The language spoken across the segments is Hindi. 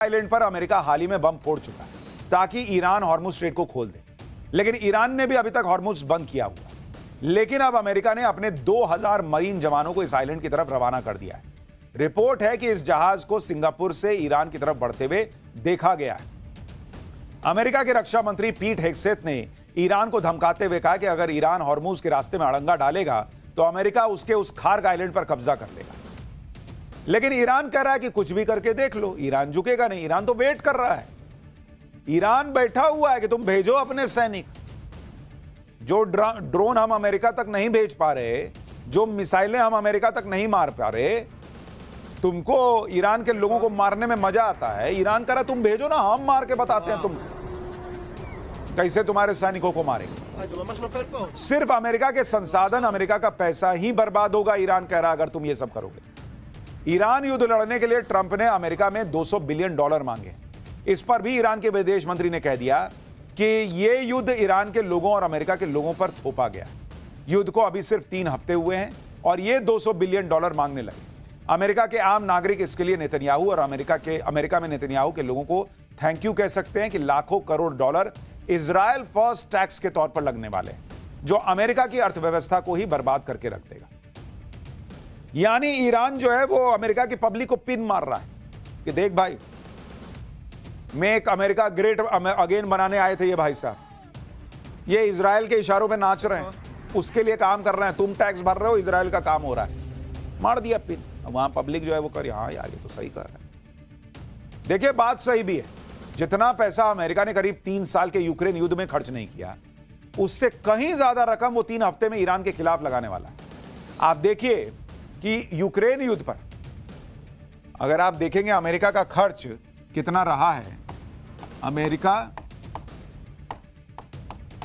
आइलैंड पर अमेरिका हाल ही में बम फोड़ चुका है ताकि ईरान हॉर्मुज स्ट्रेट को खोल दे, लेकिन ईरान ने भी अभी तक हॉर्मुज बंद किया हुआ। लेकिन अब अमेरिका ने अपने 2000 मरीन जवानों को इस आइलैंड की तरफ रवाना कर दिया है। रिपोर्ट है कि इस जहाज को सिंगापुर से ईरान की तरफ बढ़ते हुए देखा गया है। अमेरिका के रक्षा मंत्री पीट हेगसेथ ने ईरान को धमकाते हुए कहा कि अगर ईरान हॉर्मुज के रास्ते में अड़ंगा डालेगा तो अमेरिका उसके उस खार्ग आइलैंड पर कब्जा कर लेगा। लेकिन ईरान कह रहा है कि कुछ भी करके देख लो, ईरान झुकेगा नहीं। ईरान तो वेट कर रहा है। ईरान बैठा हुआ है कि तुम भेजो अपने सैनिक। जो ड्रोन हम अमेरिका तक नहीं भेज पा रहे, जो मिसाइलें हम अमेरिका तक नहीं मार पा रहे, तुमको ईरान के लोगों को मारने में मजा आता है। ईरान कह रहा तुम भेजो ना, हम मार के बताते हैं तुम कैसे तुम्हारे सैनिकों को मारेंगे। सिर्फ अमेरिका के संसाधन, अमेरिका का पैसा ही बर्बाद होगा, ईरान कह रहा अगर तुम ये सब करोगे। ईरान युद्ध लड़ने के लिए ट्रंप ने अमेरिका में $200 बिलियन मांगे। इस पर भी ईरान के विदेश मंत्री ने कह दिया कि यह युद्ध ईरान के लोगों और अमेरिका के लोगों पर थोपा गया। युद्ध को अभी सिर्फ 3 हफ्ते हुए हैं और ये $200 बिलियन मांगने लगे। अमेरिका के आम नागरिक इसके लिए नेतन्याहू और अमेरिका में नेतन्याहू के लोगों को थैंक यू कह सकते हैं कि लाखों crore dollar Israel first tax के तौर पर लगने वाले हैं, जो अमेरिका की अर्थव्यवस्था को ही बर्बाद करके रख देगा। यानी ईरान जो है वो अमेरिका की पब्लिक को पिन मार रहा है कि देख भाई, मेक अमेरिका ग्रेट अगेन बनाने आए थे ये भाई साहब, ये इजराइल के इशारों पे नाच रहे हैं, उसके लिए काम कर रहे हैं। तुम टैक्स भर रहे हो, इजराइल का काम हो रहा है। मार दिया पिन। वहां पब्लिक जो है वो कर, हाँ यार ये तो सही कर रहा है। देखिए बात सही भी है। जितना पैसा अमेरिका ने करीब 3 साल के यूक्रेन युद्ध में खर्च नहीं किया, उससे कहीं ज्यादा रकम वो 3 हफ्ते में ईरान के खिलाफ लगाने वाला है। आप देखिए कि यूक्रेन युद्ध पर अगर आप देखेंगे अमेरिका का खर्च कितना रहा है, अमेरिका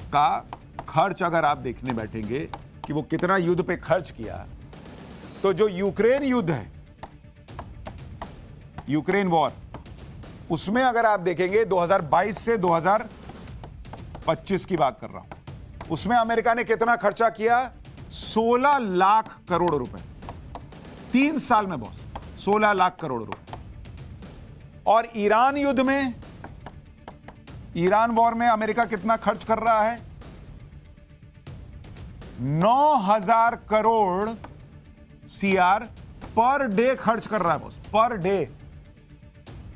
का खर्च अगर आप देखने बैठेंगे कि वो कितना युद्ध पे खर्च किया, तो जो यूक्रेन युद्ध है, यूक्रेन वॉर, उसमें अगर आप देखेंगे 2022 से 2025 की बात कर रहा हूं, उसमें अमेरिका ने कितना खर्चा किया? 16 लाख करोड़ रुपए 3 साल में बॉस, 16 लाख करोड़ रुपए। और ईरान युद्ध में, ईरान वॉर में अमेरिका कितना खर्च कर रहा है? 9000 करोड़ CR पर डे खर्च कर रहा है बॉस, पर डे।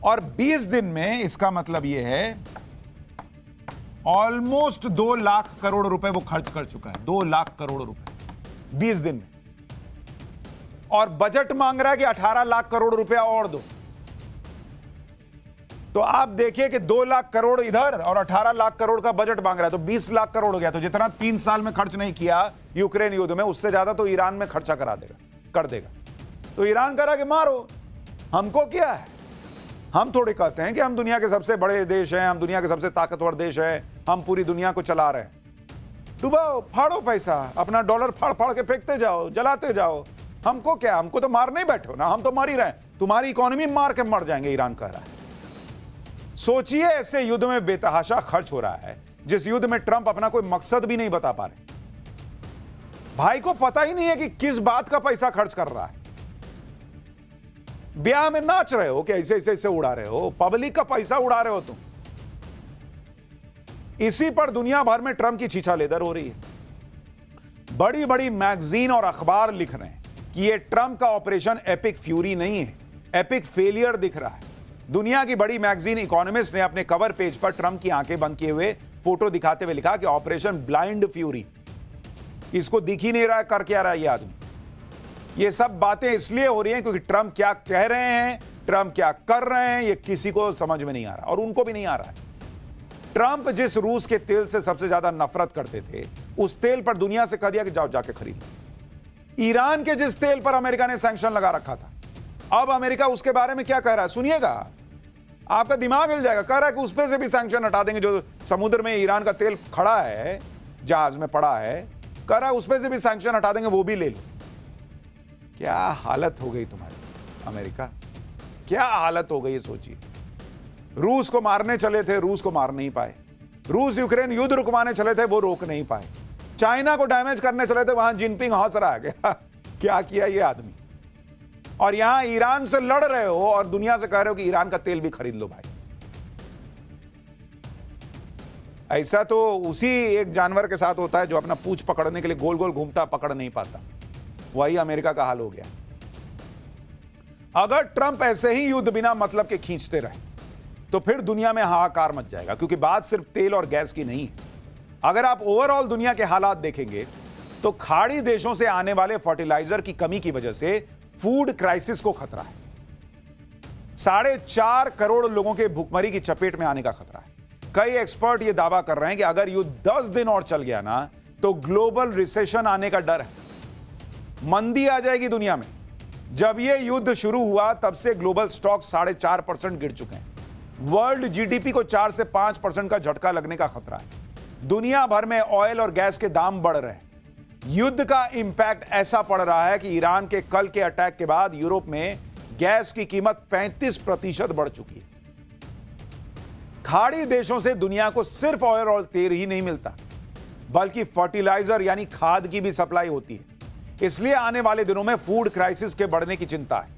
और 20 दिन में इसका मतलब यह है ऑलमोस्ट 2 लाख करोड़ रुपए वो खर्च कर चुका है। 2 लाख करोड़ रुपए 20 दिन में। और बजट मांग रहा है कि 18 लाख करोड़ रुपया और दो। तो आप देखिए कि 2 लाख करोड़ इधर और 18 लाख करोड़ का बजट मांग रहा है, तो 20 लाख करोड़ हो गया। तो जितना 3 साल में खर्च नहीं किया यूक्रेन युद्ध में, उससे ज्यादा तो ईरान में खर्चा कर देगा। तो ईरान कह रहा कि मारो, हमको क्या है। हम थोड़े कहते हैं कि हम दुनिया के सबसे बड़े देश हैं, हम दुनिया के सबसे ताकतवर देश हैं, हम पूरी दुनिया को चला रहे हैं। डुबाओ, फाड़ो पैसा, अपना डॉलर फाड़ फाड़ के फेंकते जाओ, जलाते जाओ। हमको क्या, हमको तो मार नहीं बैठो ना, हम तो मार ही रहे हैं। तुम्हारी इकोनॉमी मार के मर जाएंगे, ईरान कह रहा है। सोचिए ऐसे युद्ध में बेतहाशा खर्च हो रहा है, जिस युद्ध में ट्रंप अपना कोई मकसद भी नहीं बता पा रहे। भाई को पता ही नहीं है कि किस बात का पैसा खर्च कर रहा है। ब्याह में नाच रहे हो कि ऐसे उड़ा रहे हो, पब्लिक का पैसा उड़ा रहे हो तुम। इसी पर दुनिया भर में ट्रंप की छीछालेदर हो रही है। बड़ी बड़ी मैगजीन और अखबार लिख रहे हैं कि यह ट्रंप का ऑपरेशन एपिक फ्यूरी नहीं है, एपिक फेलियर दिख रहा है। दुनिया की बड़ी मैगजीन इकोनॉमिस्ट ने अपने कवर पेज पर ट्रंप की आंखें बंद किए हुए फोटो दिखाते हुए लिखा कि ऑपरेशन ब्लाइंड फ्यूरी। इसको दिख ही नहीं रहा है कर क्या रहा है ये आदमी। ये सब बातें इसलिए हो रही हैं क्योंकि ट्रंप क्या कह रहे हैं, ट्रंप क्या कर रहे हैं, ये किसी को समझ में नहीं आ रहा और उनको भी नहीं आ रहा है। ट्रंप जिस रूस के तेल से सबसे ज्यादा नफरत करते थे, उस तेल पर दुनिया से कह दिया कि जाओ जाके खरीद। ईरान के जिस तेल पर अमेरिका ने सैंक्शन लगा रखा था, अब अमेरिका उसके बारे में क्या कह रहा है सुनिएगा, आपका दिमाग हिल जाएगा। कह रहा है कि उस पर से भी सैंक्शन हटा देंगे। जो समुद्र में ईरान का तेल खड़ा है, जहाज में पड़ा है, कह रहा है उस पर से भी सैंक्शन हटा देंगे, वो भी ले लो। क्या हालत हो गई तुम्हारी अमेरिका, क्या हालत हो गई सोचिए। रूस को मारने चले थे, रूस को मार नहीं पाए। रूस यूक्रेन युद्ध रुकवाने चले थे, वो रोक नहीं पाए। चाइना को डैमेज करने चले थे, वहां जिनपिंग हंस रहा है क्या किया ये आदमी। और यहां ईरान से लड़ रहे हो और दुनिया से कह रहे हो कि ईरान का तेल भी खरीद लो भाई। ऐसा तो उसी एक जानवर के साथ होता है जो अपना पूंछ पकड़ने के लिए गोल गोल घूमता, पकड़ नहीं पाता। वही अमेरिका का हाल हो गया। अगर ट्रंप ऐसे ही युद्ध बिना मतलब के खींचते रहे तो फिर दुनिया में हाहाकार मच जाएगा, क्योंकि बात सिर्फ तेल और गैस की नहीं है। अगर आप ओवरऑल दुनिया के हालात देखेंगे तो खाड़ी देशों से आने वाले फर्टिलाइजर की कमी की वजह से फूड क्राइसिस को खतरा है। 4.5 करोड़ लोगों के भूखमरी की चपेट में आने का खतरा है। कई एक्सपर्ट यह दावा कर रहे हैं कि अगर युद्ध 10 दिन और चल गया ना तो ग्लोबल रिसेशन आने का डर है, मंदी आ जाएगी दुनिया में। जब यह युद्ध शुरू हुआ तब से ग्लोबल स्टॉक 4.5% गिर चुके हैं। वर्ल्ड जीडीपी को 4 से 5% का झटका लगने का खतरा है। दुनिया भर में ऑयल और गैस के दाम बढ़ रहे हैं। युद्ध का इंपैक्ट ऐसा पड़ रहा है कि ईरान के कल के अटैक के बाद यूरोप में गैस की कीमत 35% बढ़ चुकी है। खाड़ी देशों से दुनिया को सिर्फ ऑयल और तेल ही नहीं मिलता, बल्कि फर्टिलाइजर यानी खाद की भी सप्लाई होती है। इसलिए आने वाले दिनों में फूड क्राइसिस के बढ़ने की चिंता है।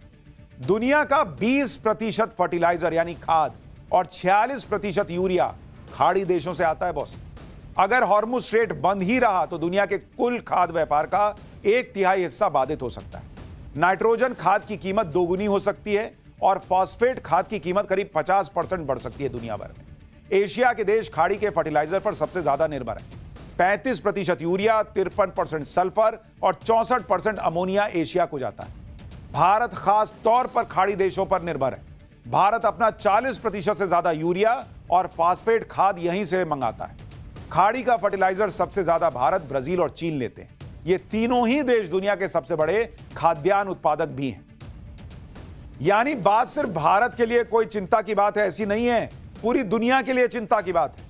दुनिया का 20% फर्टिलाइजर यानी खाद और 46% यूरिया खाड़ी देशों से आता है बॉस। अगर हॉर्मुज स्ट्रेट बंद ही रहा तो दुनिया के कुल खाद व्यापार का 1/3 हिस्सा बाधित हो सकता है। नाइट्रोजन खाद की कीमत दोगुनी हो सकती है और फॉस्फेट खाद की कीमत करीब 50% बढ़ सकती है दुनिया भर में। एशिया के देश खाड़ी के फर्टिलाइजर पर सबसे ज्यादा निर्भर है। 35% यूरिया, 53% सल्फर और 64% अमोनिया एशिया को जाता है। भारत खास तौर पर खाड़ी देशों पर निर्भर है। भारत अपना 40% से ज्यादा यूरिया और फॉस्फेट खाद यहीं से मंगाता है। खाड़ी का फर्टिलाइजर सबसे ज्यादा भारत, ब्राजील और चीन लेते हैं। ये तीनों ही देश दुनिया के सबसे बड़े खाद्यान्न उत्पादक भी हैं। यानी बात सिर्फ भारत के लिए कोई चिंता की बात है ऐसी नहीं है, पूरी दुनिया के लिए चिंता की बात है।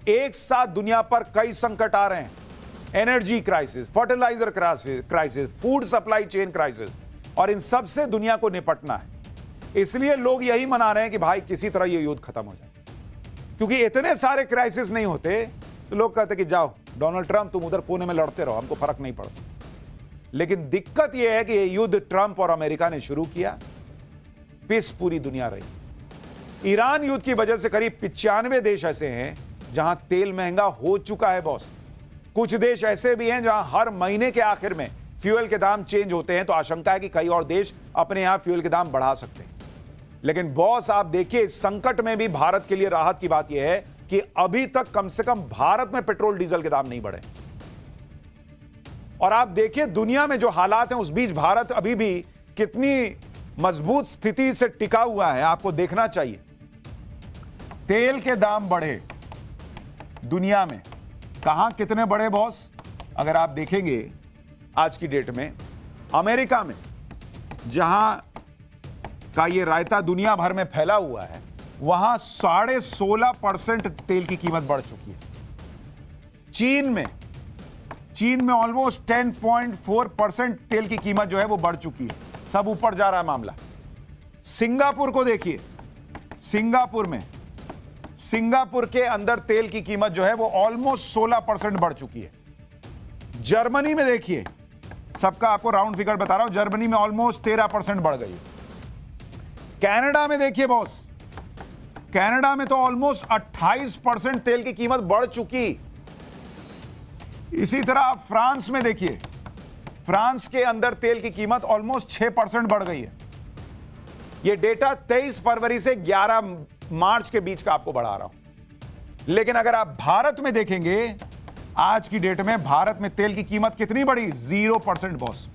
एक साथ दुनिया पर कई संकट आ रहे हैं। Energy crisis, fertiliser crisis, food supply chain crisis, और इन सब से दुनिया को निपटना है। इसलिए लोग यही मना रहे हैं कि भाई किसी तरह ये युद्ध खत्म हो जाए, क्योंकि इतने सारे क्राइसिस नहीं होते तो लोग कहते कि जाओ डोनाल्ड ट्रंप तुम उधर कोने में लड़ते रहो, हमको फर्क नहीं पड़ता। लेकिन दिक्कत यह है कि ये युद्ध ट्रंप और अमेरिका ने शुरू किया, पिस पूरी दुनिया रही। ईरान युद्ध की वजह से करीब 95 देश ऐसे हैं जहां तेल महंगा हो चुका है बॉस। कुछ देश ऐसे भी हैं जहां हर महीने के आखिर में फ्यूल के दाम चेंज होते हैं, तो आशंका है कि कई और देश अपने यहां फ्यूल के दाम बढ़ा सकते हैं। लेकिन बॉस आप देखिए, इस संकट में भी भारत के लिए राहत की बात यह है कि अभी तक कम से कम भारत में पेट्रोल डीजल के दाम नहीं बढ़े। और आप देखिए दुनिया में जो हालात हैं उस बीच भारत अभी भी कितनी मजबूत स्थिति से टिका हुआ है, आपको देखना चाहिए। तेल के दाम बढ़े दुनिया में, कहां कितने बढ़े बॉस? अगर आप देखेंगे आज की डेट में अमेरिका में, जहां का ये रायता दुनिया भर में फैला हुआ है, वहां 16.5% तेल की कीमत बढ़ चुकी है। चीन में ऑलमोस्ट 10.4% तेल की कीमत जो है वो बढ़ चुकी है। सब ऊपर जा रहा है मामला। सिंगापुर को देखिए, सिंगापुर के अंदर तेल की कीमत जो है वो ऑलमोस्ट 16% बढ़ चुकी है। जर्मनी में देखिए, सबका आपको राउंड फिगर बता रहा हूं, जर्मनी में ऑलमोस्ट 13% बढ़ गई है। कनाडा में देखिए बॉस, कनाडा में तो ऑलमोस्ट 28% तेल की कीमत बढ़ चुकी। इसी तरह आप फ्रांस में देखिए, फ्रांस के अंदर तेल की कीमत ऑलमोस्ट 6% बढ़ गई है। यह डेटा 23 फरवरी से 11 मार्च के बीच का आपको बढ़ा रहा हूं। लेकिन अगर आप भारत में देखेंगे, आज की डेट में भारत में तेल की कीमत कितनी बढ़ी? 0% बॉस।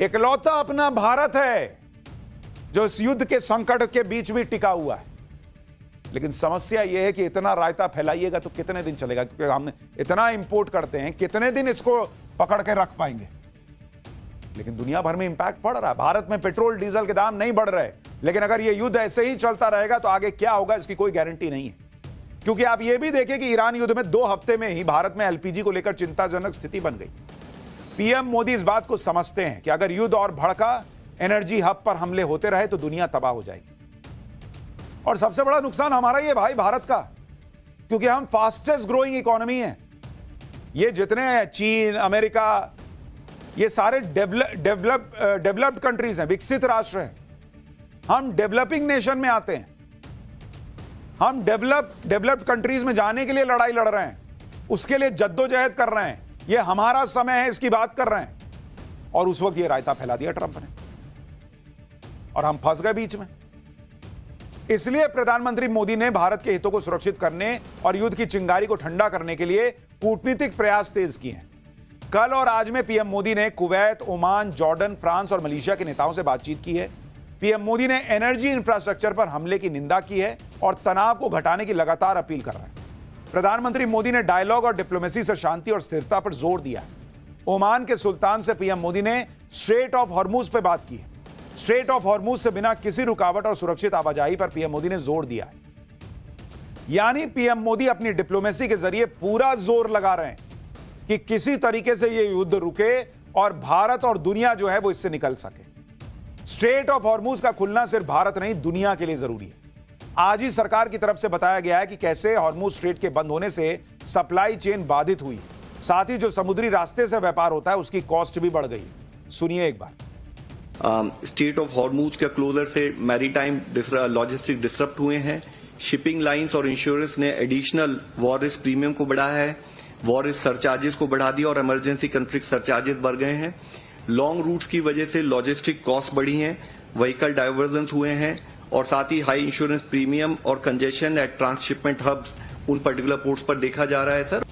इकलौता अपना भारत है जो इस युद्ध के संकट के बीच भी टिका हुआ है। लेकिन समस्या यह है कि इतना रायता फैलाइएगा तो कितने दिन चलेगा, क्योंकि हम इतना इंपोर्ट करते हैं, कितने दिन इसको पकड़ के रख पाएंगे। लेकिन दुनिया भर में इंपैक्ट पड़ रहा है। भारत में पेट्रोल डीजल के दाम नहीं बढ़ रहे, लेकिन अगर यह युद्ध ऐसे ही चलता रहेगा तो आगे क्या होगा इसकी कोई गारंटी नहीं है। क्योंकि आप यह भी देखें कि ईरान युद्ध में 2 हफ्ते में ही भारत में एलपीजी को लेकर चिंताजनक स्थिति बन गई। पीएम मोदी इस बात को समझते हैं कि अगर युद्ध और भड़का, एनर्जी हब पर हमले होते रहे तो दुनिया तबाह हो जाएगी। और सबसे बड़ा नुकसान हमारा ही है भाई, भारत का, क्योंकि हम फास्टेस्ट ग्रोइंग इकोनॉमी है। ये जितने चीन, अमेरिका, ये सारे डेवलप्ड कंट्रीज हैं, विकसित राष्ट्र हैं। हम डेवलपिंग नेशन में आते हैं। हम डेवलप्ड कंट्रीज में जाने के लिए लड़ाई लड़ रहे हैं, उसके लिए जद्दोजहद कर रहे हैं। ये हमारा समय है, इसकी बात कर रहे हैं। और उस वक्त ये रायता फैला दिया ट्रंप ने और हम फंस गए बीच में। इसलिए प्रधानमंत्री मोदी ने भारत के हितों को सुरक्षित करने और युद्ध की चिंगारी को ठंडा करने के लिए कूटनीतिक प्रयास तेज किए हैं। कल और आज में पीएम मोदी ने कुवैत, ओमान, जॉर्डन, फ्रांस और मलेशिया के नेताओं से बातचीत की है। पीएम मोदी ने एनर्जी इंफ्रास्ट्रक्चर पर हमले की निंदा की है और तनाव को घटाने की लगातार अपील कर रहे हैं। प्रधानमंत्री मोदी ने डायलॉग और डिप्लोमेसी से शांति और स्थिरता पर जोर दिया है। ओमान के सुल्तान से पीएम मोदी ने स्ट्रेट ऑफ हॉर्मुज पर बात की है। स्ट्रेट ऑफ हॉर्मुज से बिना किसी रुकावट और सुरक्षित आवाजाही पर पीएम मोदी ने जोर दिया है। यानी पीएम मोदी अपनी डिप्लोमेसी के जरिए पूरा जोर लगा रहे हैं कि किसी तरीके से यह युद्ध रुके और भारत और दुनिया जो है वो इससे निकल सके। स्ट्रेट ऑफ हॉर्मुज का खुलना सिर्फ भारत नहीं, दुनिया के लिए जरूरी है। आज ही सरकार की तरफ से बताया गया है कि कैसे हॉर्मुज स्ट्रेट के बंद होने से सप्लाई चेन बाधित हुई, साथ ही जो समुद्री रास्ते से व्यापार होता है उसकी कॉस्ट भी बढ़ गई। सुनिए एक बार। स्ट्रेट ऑफ हॉर्मुज के क्लोजर से मैरीटाइम लॉजिस्टिक डिसरप्ट हुए हैं। शिपिंग लाइंस और इंश्योरेंस ने एडिशनल वॉर रिस्क प्रीमियम को बढ़ाया है, वॉर रिस्क सरचार्जेस को बढ़ा दिया और इमरजेंसी कंफ्लिक्ट सरचार्जेस बढ़ गए हैं। लॉन्ग रूट्स की वजह से लॉजिस्टिक कॉस्ट बढ़ी हैं, व्हीकल डाइवर्जेंस हुए हैं और साथ ही हाई इंश्योरेंस प्रीमियम और कंजेशन एट ट्रांसशिपमेंट हब्स उन पर्टिकुलर पोर्ट्स पर देखा जा रहा है। सर,